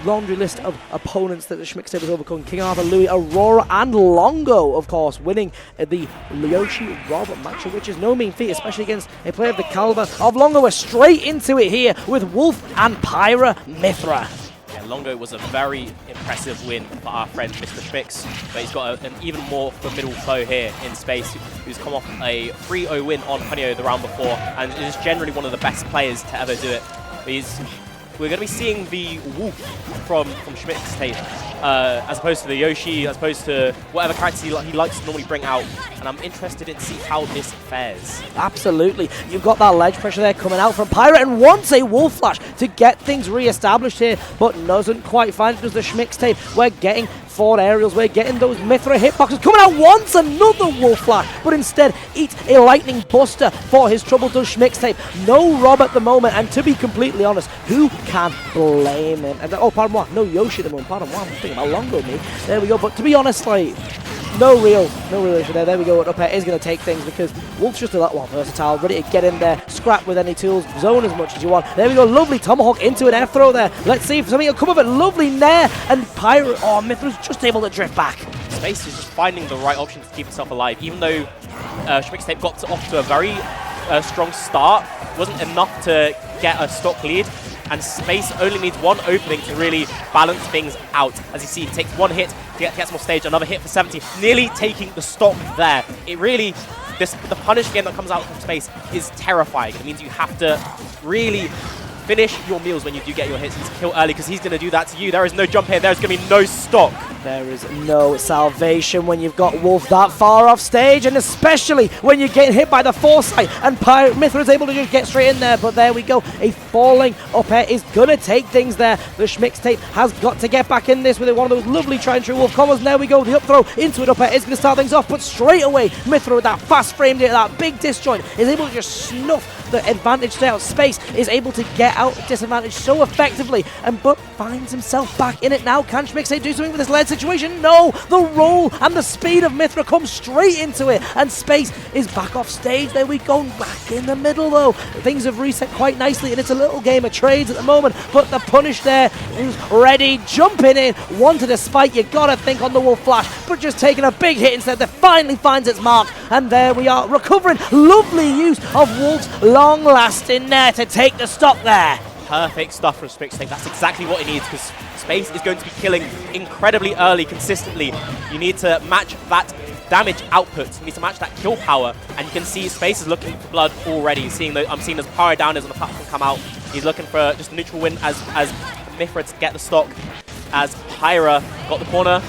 laundry list of opponents that the SchmixTape has overcome. King Arthur, Louis, Aurora, and Longo, of course, winning the Yoshi Rob matchup, which is no mean feat, especially against a player of the caliber of Longo. We're straight into it here with Wolf and Pyra Mythra. Yeah, Longo was a very impressive win for our friend Mr. Schmix, but he's got an even more formidable foe here in Space, who's come off a 3-0 win on Punio the round before, and is generally one of the best players to ever do it. We're going to be seeing the Wolf from SchmixTape, as opposed to the Yoshi, as opposed to whatever character he likes to normally bring out. And I'm interested in see how this fares. Absolutely. You've got that ledge pressure there coming out from Pyra, and wants a Wolf Flash to get things re-established here, but doesn't quite find it. Does the SchmixTape. We're getting forward aerials, we're getting those Mythra hitboxes coming out once, another Wolf Flash, but instead eats a lightning buster for his trouble. Does SchmixTape. No Rob at the moment, and to be completely honest, who can blame him? And, oh, pardon what? No Yoshi at the moment, pardon what? I'm thinking about Longo, me. There we go, but to be honest, like, no real issue there. There we go. Up air is going to take things because Wolf's just a lot more versatile, ready to get in there, scrap with any tools, zone as much as you want. There we go. Lovely tomahawk into an air throw there. Let's see if something will come of it. Lovely nair, and Pyra. Oh, Mythra's just able to drift back. Space is just finding the right option to keep himself alive, even though SchmixTape got off to a very strong start. Wasn't enough to get a stock lead. And Space only needs one opening to really balance things out. As you see, he takes one hit to get some more stage, another hit for 70, nearly taking the stock there. It really, the punish game that comes out from Space is terrifying. It means you have to really finish your meals when you do get your hits. He's kill early because he's going to do that to you. There is no jump here. There's going to be no stock. There is no salvation when you've got Wolf that far off stage, and especially when you're getting hit by the foresight, and Mythra is able to just get straight in there, but there we go. A falling up air is going to take things there. The SchmixTape has got to get back in this with one of those lovely try and true Wolf combos, and there we go. The up throw into an up air is going to start things off, but straight away, Mythra with that fast framed hit, that big disjoint, is able to just snuff the advantage there. Space is able to get out disadvantage so effectively, but finds himself back in it now. Can SchmixTape do something with this lead situation? No! The roll and the speed of Mythra comes straight into it, and Space is back off stage. There we go, back in the middle though. Things have reset quite nicely, and it's a little game of trades at the moment, but the punish there is ready, jumping in, wanted a spike. You gotta think on the Wolf Flash, but just taking a big hit instead. That finally finds its mark, and there we are, recovering. Lovely use of Wolf's long lasting there to take the stock there. Perfect stuff from SchmixTape. That's exactly what he needs, because Space is going to be killing incredibly early, consistently. You need to match that damage output. You need to match that kill power, and you can see Space is looking for blood already. I'm seeing as Pyra down is on the platform come out. He's looking for just a neutral win as Mythra to get the stock. As Pyra got the corner,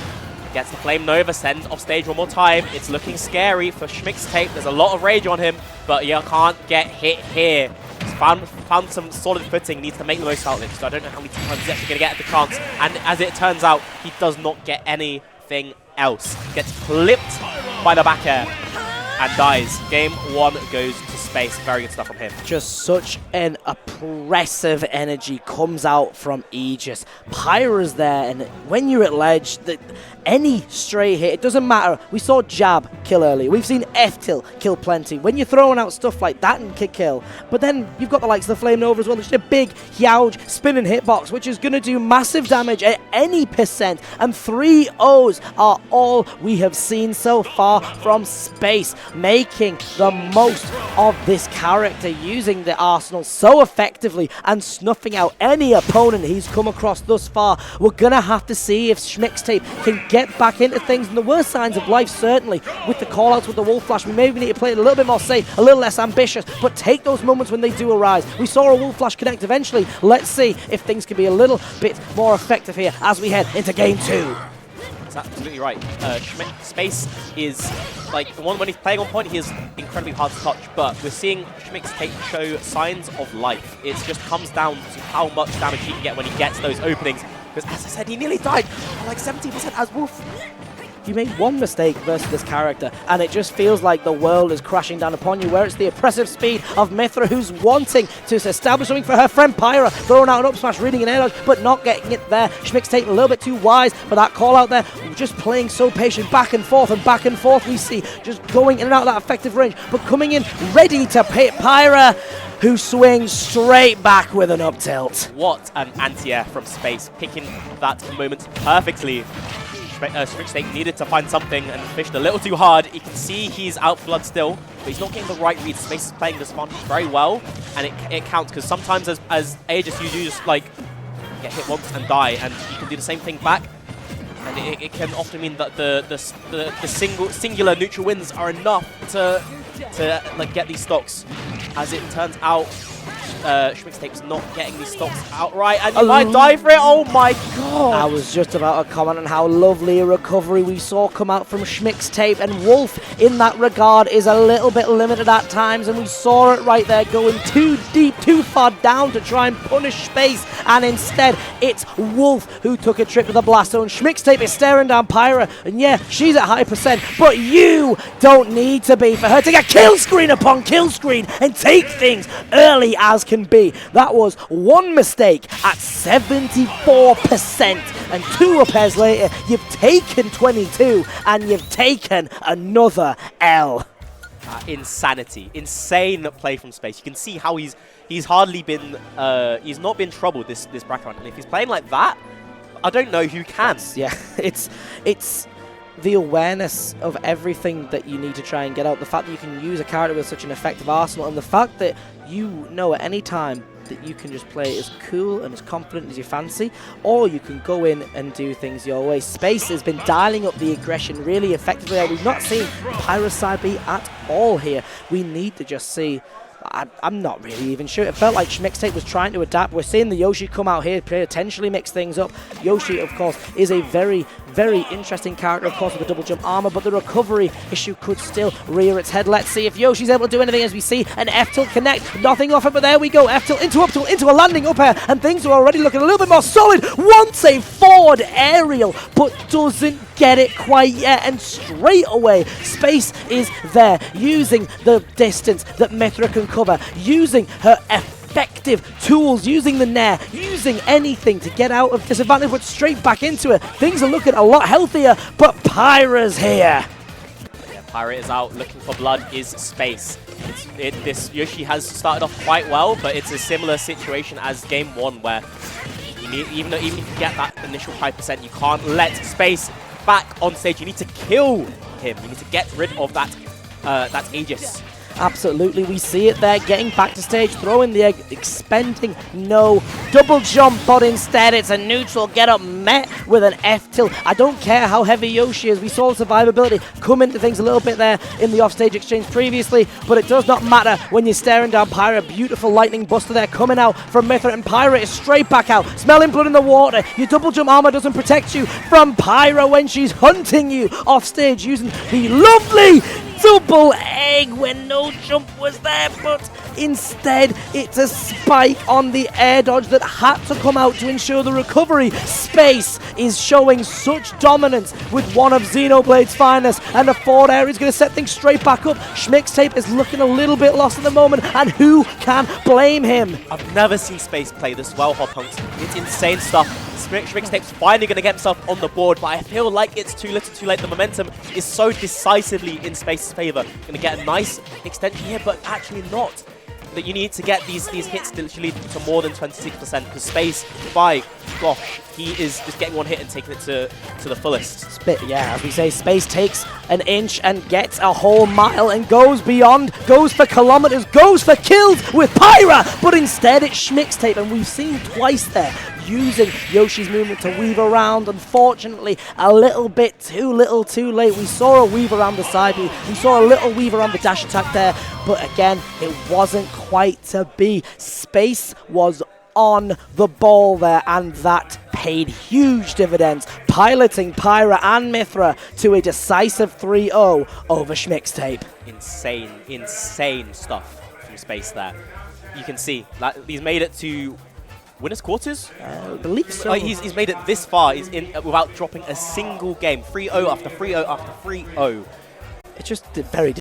gets the Flame Nova, sends off stage one more time. It's looking scary for SchmixTape. There's a lot of rage on him, but you can't get hit here. He's found some solid footing, needs to make the most out of it. So I don't know how many times he's actually going to get the chance. And as it turns out, he does not get anything else. Gets clipped by the back air and dies. Game one goes to Space. Very good stuff from him. Just such an oppressive energy comes out from Aegis. Pyra's there, and when you're at ledge, any stray hit, it doesn't matter. We saw Jab kill early. We've seen F-Till kill plenty. When you're throwing out stuff like that and kill, but then you've got the likes of the Flame Nova as well. It's just a big, huge spinning hitbox, which is going to do massive damage at any percent. And 3 O's are all we have seen so far from Space, making the most of this character, using the arsenal so effectively and snuffing out any opponent he's come across thus far. We're going to have to see if SchmixTape can get back into things, and the worst signs of life certainly with the callouts with the Wolf Flash. We maybe need to play it a little bit more safe, a little less ambitious, but take those moments when they do arise. We saw a Wolf Flash connect eventually. Let's see if things can be a little bit more effective here as we head into game 2. That's absolutely right. Space is, like, when he's playing on point, he is incredibly hard to touch, but we're seeing SchmixTape show signs of life. It just comes down to how much damage he can get when he gets those openings, because as I said, he nearly died at like 70% as Wolf. you made one mistake versus this character, and it just feels like the world is crashing down upon you, where it's the oppressive speed of Mythra, who's wanting to establish something for her friend Pyra, throwing out an up smash, reading an air dodge, but not getting it there. SchmixTape a little bit too wise for that call out there, just playing so patient, back and forth we see, just going in and out of that effective range, but coming in ready to hit Pyra, who swings straight back with an up tilt. What an anti-air from Space, picking that moment perfectly. SchmixTape needed to find something and fished a little too hard. You can see he's out blood still, but he's not getting the right read. Space is playing this one very well, and it counts, because sometimes as Aegis, you just like get hit once and die, and you can do the same thing back. And it can often mean that the singular neutral wins are enough to like get these stocks. As it turns out, SchmixTape's not getting these stocks outright, and he might die for it. Oh my god! I was just about to comment on how lovely a recovery we saw come out from SchmixTape, and Wolf in that regard is a little bit limited at times, and we saw it right there going too deep, too far down to try and punish Space, and instead it's Wolf who took a trip to the blast zone. SchmixTape is staring down Pyra, and yeah, she's at high percent, but you don't need to be for her to get kill screen upon kill screen and take things early as can be. That was one mistake at 74%, and 2 repairs later, you've taken 22, and you've taken another L. Insanity. Insane play from Space. You can see how he's hardly been, he's not been troubled this bracket round, and if he's playing like that, I don't know who can. Yeah, it's the awareness of everything that you need to try and get out, the fact that you can use a character with such an effective arsenal, and the fact that you know at any time that you can just play as cool and as confident as you fancy, or you can go in and do things your way. Space has been dialing up the aggression really effectively. We've not seen Pyra's side B at all here. We need to just see. I'm not really even sure. It felt like SchmixTape was trying to adapt. We're seeing the Yoshi come out here, potentially mix things up. Yoshi, of course, is a very, very interesting character, of course, with the double jump armor, but the recovery issue could still rear its head. Let's see if Yoshi's able to do anything, as we see an F-tilt connect. Nothing off it, but there we go. F-tilt into up tilt, into a landing up air, and things are already looking a little bit more solid. Wants a forward aerial, but doesn't get it quite yet, and straight away, Space is there, using the distance that Mythra can cover, using her effective tools, using the Nair, using anything to get out of disadvantage, but straight back into it. Things are looking a lot healthier, but Pyra's here. Yeah, Pyra is out, looking for blood is Space. This Yoshi has started off quite well, but it's a similar situation as game 1, where even if you get that initial 5%, you can't let Space back on stage. You need to kill him. You need to get rid of that Aegis. Absolutely, we see it there, getting back to stage, throwing the egg, expending no double jump, but instead it's a neutral get up met with an F-tilt. I don't care how heavy Yoshi is, we saw survivability come into things a little bit there in the offstage exchange previously, but it does not matter when you're staring down Pyra. Beautiful lightning buster there coming out from Mythra, and Pyra is straight back out, smelling blood in the water. Your double jump armor doesn't protect you from Pyra when she's hunting you offstage using the lovely double egg when no jump was there, but instead it's a spike on the air dodge that had to come out to ensure the recovery. Space is showing such dominance with one of Xenoblade's finest, and the forward air is going to set things straight back up. SchmixTape is looking a little bit lost at the moment, and who can blame him? I've never seen Space play this well, Hoppunks. It's insane stuff. SchmixTape's finally going to get himself on the board, but I feel like it's too little too late. The momentum is so decisively in Space's favor. Going to get a nice extension here, but actually not. That you need to get these hits to literally to more than 26%, because Space, by gosh, he is just getting one hit and taking it to the fullest. Yeah, as we say, Space takes an inch and gets a whole mile and goes beyond, goes for kilometers, goes for kills with Pyra, but instead it's SchmixTape, and we've seen twice there using Yoshi's movement to weave around. Unfortunately, a little bit too little too late. We saw a weave around the side, we saw a little weave around the dash attack there, but again, it wasn't quite to be. Space was on the ball there, and that paid huge dividends, piloting Pyra and Mythra to a decisive 3-0 over SchmixTape. Insane stuff from Space there. You can see that he's made it to winners quarters? I believe so. Oh, he's made it this far. He's in without dropping a single game. 3-0 after 3-0 after 3-0. It's just very